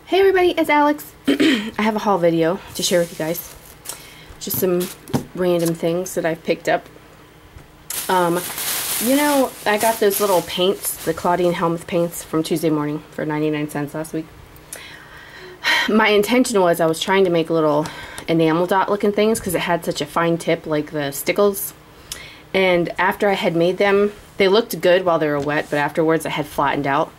Hey everybody, it's Alex. I have a haul video to share with you guys. Just some random things that I've picked up. You know, I got those little paints, the Claudine Helmuth paints from Tuesday Morning for 99 cents last week. My intention was I was trying to make little enamel dot looking things because it had such a fine tip like the stickles. And after I had made them, they looked good while they were wet, but afterwards I had flattened out.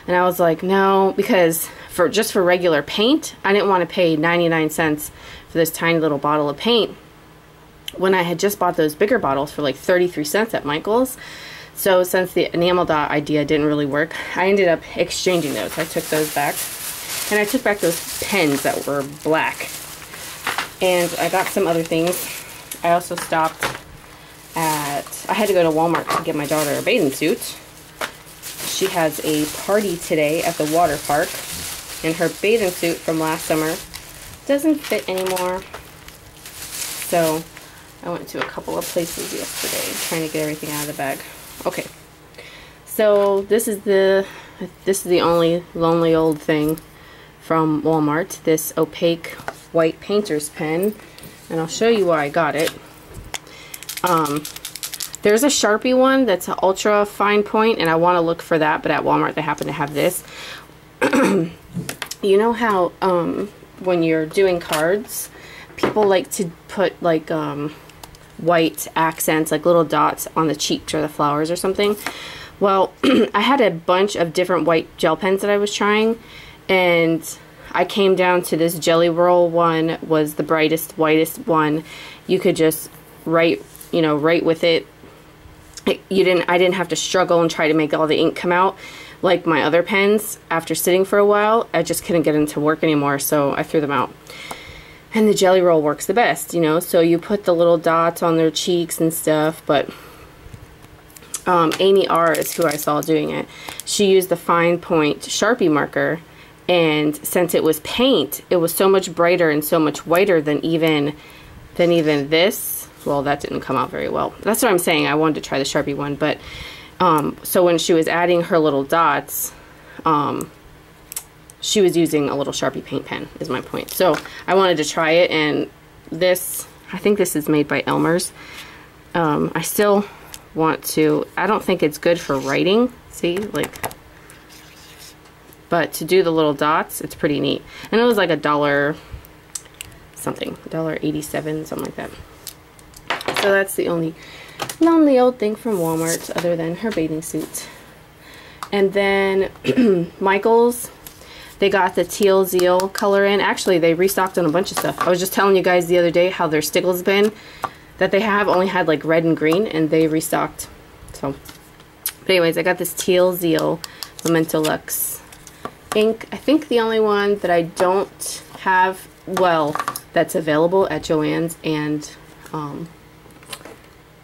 And I was like, no, because just for regular paint, I didn't want to pay 99 cents for this tiny little bottle of paint when I had just bought those bigger bottles for like 33 cents at Michael's. So since the enamel dot idea didn't really work, I ended up exchanging those. I took those back. And I took back those pens that were black. And I got some other things. I also stopped at, I had to go to Walmart to get my daughter a bathing suit. She has a party today at the water park, and her bathing suit from last summer doesn't fit anymore. So I went to a couple of places yesterday trying to get everything out of the bag. Okay, so this is the only lonely old thing from Walmart, this opaque white painter's pen, and I'll show you why I got it. There's a Sharpie one that's an ultra fine point, and I want to look for that, but at Walmart they happen to have this. You know how when you're doing cards, people like to put like white accents, like little dots on the cheeks or the flowers or something? Well, I had a bunch of different white gel pens that I was trying, and I came down to this Jelly Roll one was the brightest, whitest one. You could just write, you know, write with it. I didn't have to struggle and try to make all the ink come out like my other pens. After sitting for a while, I just couldn't get them to work anymore, so I threw them out. And the Jelly Roll works the best, you know, so you put the little dots on their cheeks and stuff. But Amy R is who I saw doing it. She used the fine point Sharpie marker, and since it was paint, it was so much brighter and so much whiter than even this. Well, that didn't come out very well. That's what I'm saying. I wanted to try the Sharpie one, but so when she was adding her little dots, she was using a little Sharpie paint pen, is my point. So I wanted to try it, and this, I think this is made by Elmer's. I still want to, I don't think it's good for writing, see, like, but to do the little dots, it's pretty neat. And it was like $1 something, $1.87, something like that. So that's the only lonely old thing from Walmart other than her bathing suit. And then Michael's, they got the teal zeal color in. Actually, they restocked on a bunch of stuff. I was just telling you guys the other day how their stickles bin that they have only had like red and green, and they restocked. So, but anyways, I got this teal zeal Memento Lux ink. I think the only one that I don't have, well, that's available at Joann's and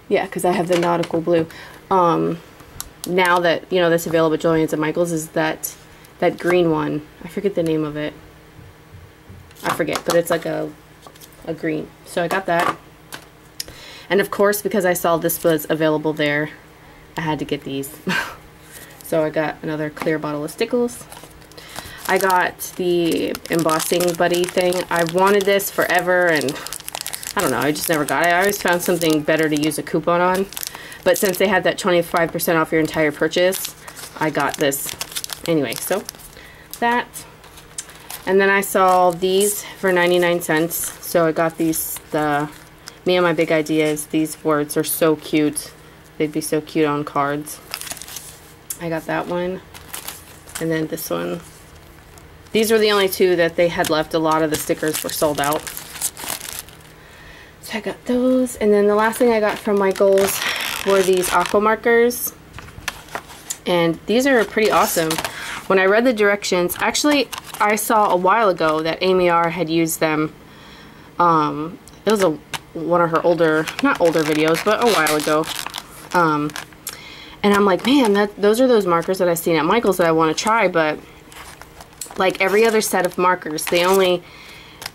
yeah, because I have the nautical blue. Now that, you know, that's available at Joann's and Michael's is that green one. I forget the name of it. I forget, but it's like a green. So I got that. And of course, because I saw this was available there, I had to get these. So I got another clear bottle of stickles. I got the embossing buddy thing. I've wanted this forever, and I don't know, I just never got it. I always found something better to use a coupon on. But since they had that 25% off your entire purchase, I got this. Anyway, so that. And then I saw these for 99 cents. So I got these, me and my big idea is these words are so cute. They'd be so cute on cards. I got that one. And then this one. These were the only two that they had left. A lot of the stickers were sold out. So I got those, and then the last thing I got from Michael's were these Aqua Markers, and these are pretty awesome. When I read the directions, actually I saw a while ago that Amy R had used them. It was one of her older, not older videos, but a while ago. And I'm like, man, those are those markers that I've seen at Michael's that I want to try, but like every other set of markers, they only,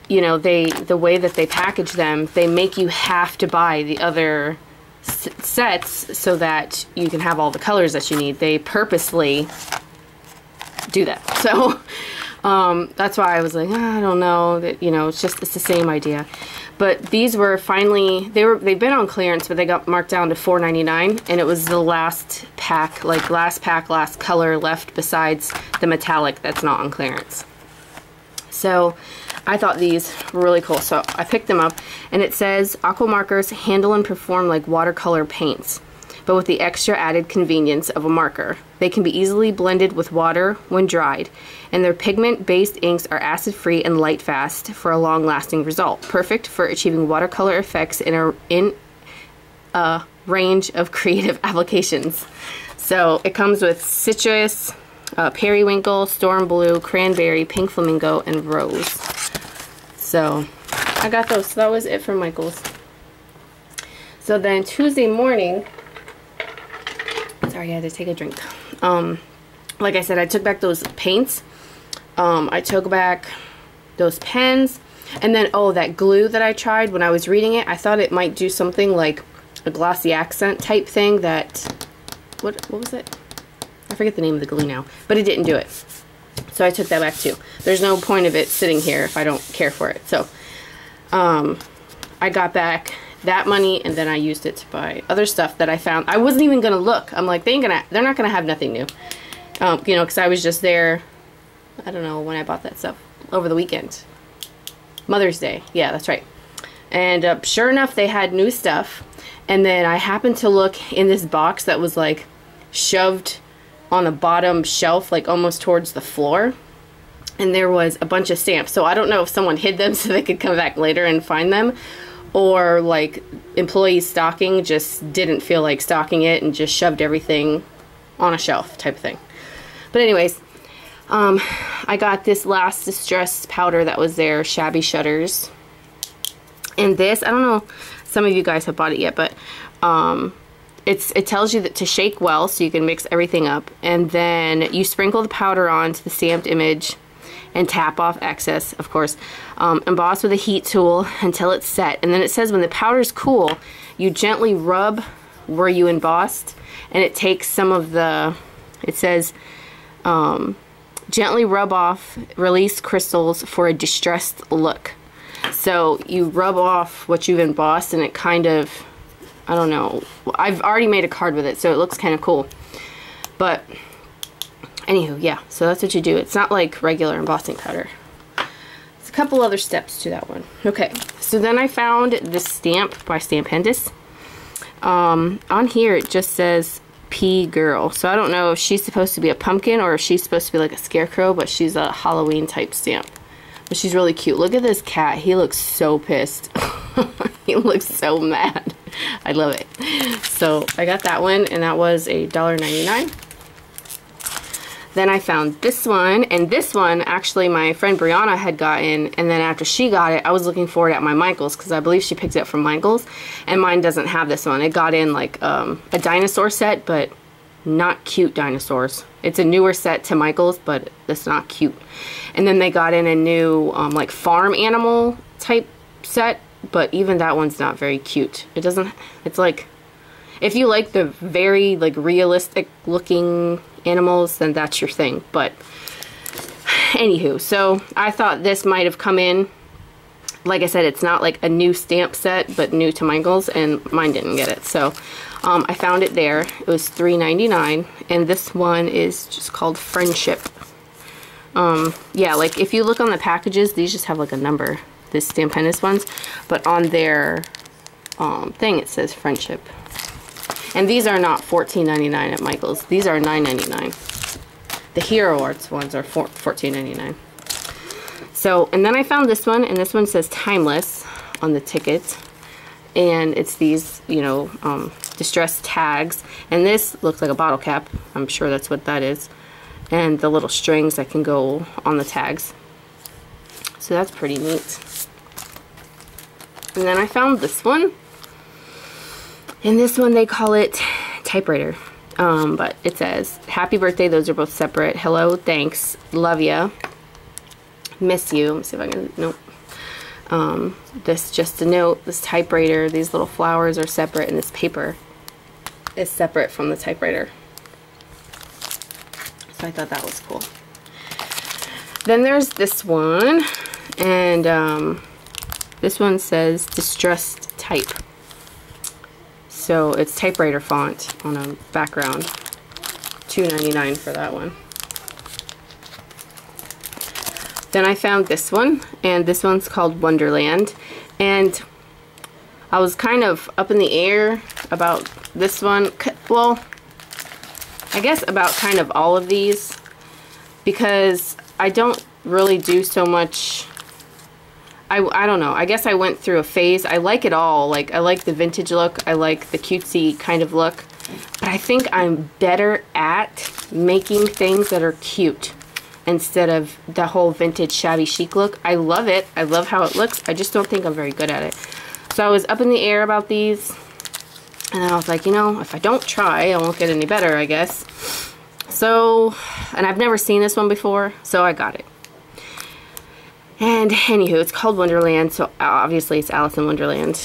you know, the way that they package them, they make you have to buy the other sets so that you can have all the colors that you need. They purposely do that. So That's why I was like, I don't know, that, you know, it's the same idea. But these were finally, they've been on clearance, but they got marked down to $4.99, and it was the last pack, last color left besides the metallic that's not on clearance. So I thought these were really cool, so I picked them up, and it says Aqua Markers handle and perform like watercolor paints, but with the extra added convenience of a marker. They can be easily blended with water when dried, and their pigment-based inks are acid-free and light-fast for a long-lasting result. Perfect for achieving watercolor effects in a range of creative applications. So it comes with citrus, periwinkle, storm blue, cranberry, pink flamingo, and rose. So I got those. So that was it from Michael's. So then Tuesday morning, sorry, I had to take a drink. Like I said, I took back those paints. I took back those pens. And then, oh, that glue that I tried when I was reading it, I thought it might do something like a glossy accent type thing that, what was it? I forget the name of the glue now, but it didn't do it. So I took that back too. There's no point of it sitting here if I don't care for it. So, I got back that money, and then I used it to buy other stuff that I found. I wasn't even gonna look. I'm like, they're not gonna have nothing new. You know, because I was just there, I don't know when I bought that stuff, over the weekend. Mother's Day, yeah, that's right. And sure enough, they had new stuff. And then I happened to look in this box that was like shoved on the bottom shelf, like almost towards the floor. And there was a bunch of stamps. So I don't know if someone hid them so they could come back later and find them, or like employees stocking just didn't feel like stocking it and just shoved everything on a shelf type of thing. But anyways, I got this last distress powder that was there, Shabby Shutters. And this, I don't know, some of you guys have bought it yet, but it tells you that to shake well so you can mix everything up. And then you sprinkle the powder onto the stamped image and tap off excess, of course. Emboss with a heat tool until it's set. And then it says when the powder's cool, you gently rub where you embossed, and it takes some of the, it says, gently rub off release crystals for a distressed look. So you rub off what you've embossed, and it kind of, I don't know, I've already made a card with it, so it looks kind of cool. But anywho, yeah, so that's what you do. It's not like regular embossing powder. There's a couple other steps to that one. Okay, so then I found this stamp by Stampendous. On here it just says P Girl. So I don't know if she's supposed to be a pumpkin or if she's supposed to be like a scarecrow, but she's a Halloween type stamp. But she's really cute. Look at this cat. He looks so pissed. He looks so mad. I love it. So I got that one, and that was $1.99. Then I found this one, and this one actually my friend Brianna had gotten, and then after she got it, I was looking for it at my Michael's because I believe she picked it up from Michael's, and mine doesn't have this one. It got in like a dinosaur set, but not cute dinosaurs. It's a newer set to Michael's, but it's not cute. And then they got in a new like farm animal type set, but even that one's not very cute. It doesn't, it's like, if you like the very like realistic looking animals, then that's your thing. But anywho, so I thought this might have come in. Like I said, it's not like a new stamp set, but new to Michael's, and mine didn't get it. So I found it there. It was $3.99, and this one is just called Friendship. Yeah, like if you look on the packages, these just have like a number, this Stampendous ones, but on their thing it says Friendship. And these are not $14.99 at Michael's. These are $9.99. The Hero Arts ones are $14.99. So, and then I found this one, and this one says Timeless on the ticket. And it's these, you know, distressed tags. And this looks like a bottle cap. I'm sure that's what that is. And the little strings that can go on the tags. So that's pretty neat. And then I found this one. And this one, they call it Typewriter. But it says, happy birthday. Those are both separate. Hello, thanks, love ya, miss you. Let me see if I can, nope. This, just a note, this typewriter, these little flowers are separate, and this paper is separate from the typewriter. So I thought that was cool. Then there's this one, and this one says Distressed Type. So it's typewriter font on a background. $2.99 for that one. Then I found this one, and this one's called Wonderland. And I was kind of up in the air about this one. Well, I guess about kind of all of these, because I don't really do so much. I don't know. I guess I went through a phase. I like it all. Like, I like the vintage look. I like the cutesy kind of look. But I think I'm better at making things that are cute instead of the whole vintage shabby chic look. I love it. I love how it looks. I just don't think I'm very good at it. So I was up in the air about these. And then I was like, you know, if I don't try, I won't get any better, I guess. So, and I've never seen this one before, so I got it. And anywho, it's called Wonderland, so obviously it's Alice in Wonderland.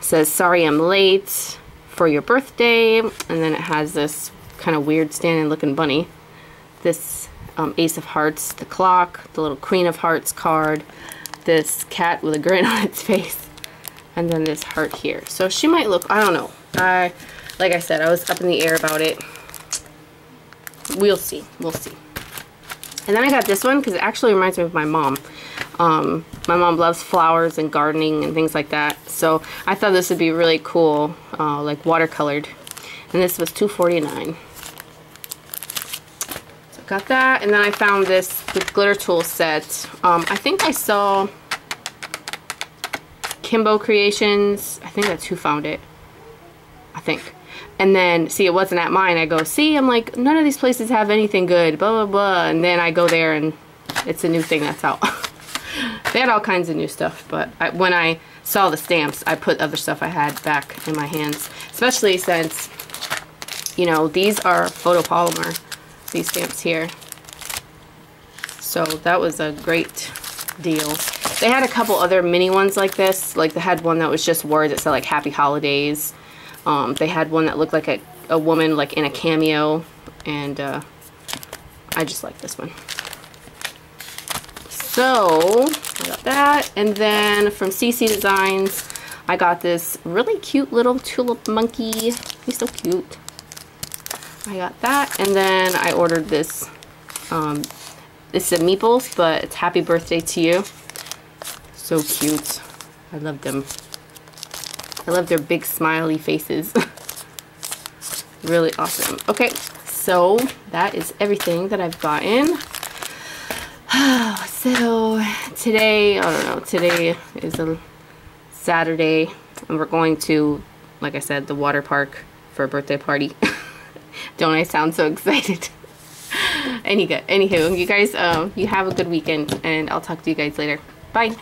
Says, sorry I'm late for your birthday. And then it has this kind of weird standing looking bunny. This Ace of Hearts, the clock, the little Queen of Hearts card, this cat with a grin on its face, and then this heart here. So she might look, I don't know. Like I said, I was up in the air about it. We'll see. We'll see. And then I got this one because it actually reminds me of my mom. My mom loves flowers and gardening and things like that. So I thought this would be really cool, like watercolored. And this was $2.49. So got that. And then I found this glitter tool set. I think I saw Kimbo Creations. I think that's who found it. I think. And then, see, it wasn't at mine. I go, see, I'm like, none of these places have anything good, blah, blah, blah. And then I go there and it's a new thing that's out. They had all kinds of new stuff, but when I saw the stamps, I put other stuff I had back in my hands. Especially since, you know, these are photopolymer, these stamps here. So that was a great deal. They had a couple other mini ones like this. Like they had one that was just words that said like Happy Holidays. They had one that looked like a woman like in a cameo, and I just like this one. So I got that, and then from CC Designs I got this really cute little tulip monkey. He's so cute. I got that, and then I ordered this. This is a Meeples, but it's Happy Birthday to You. So cute. I love them. I love their big smiley faces. Really awesome. Okay, so that is everything that I've gotten. So today, I don't know, today is a Saturday and we're going to, like I said, the water park for a birthday party. Don't I sound so excited? Anywho, you guys, you have a good weekend and I'll talk to you guys later. Bye.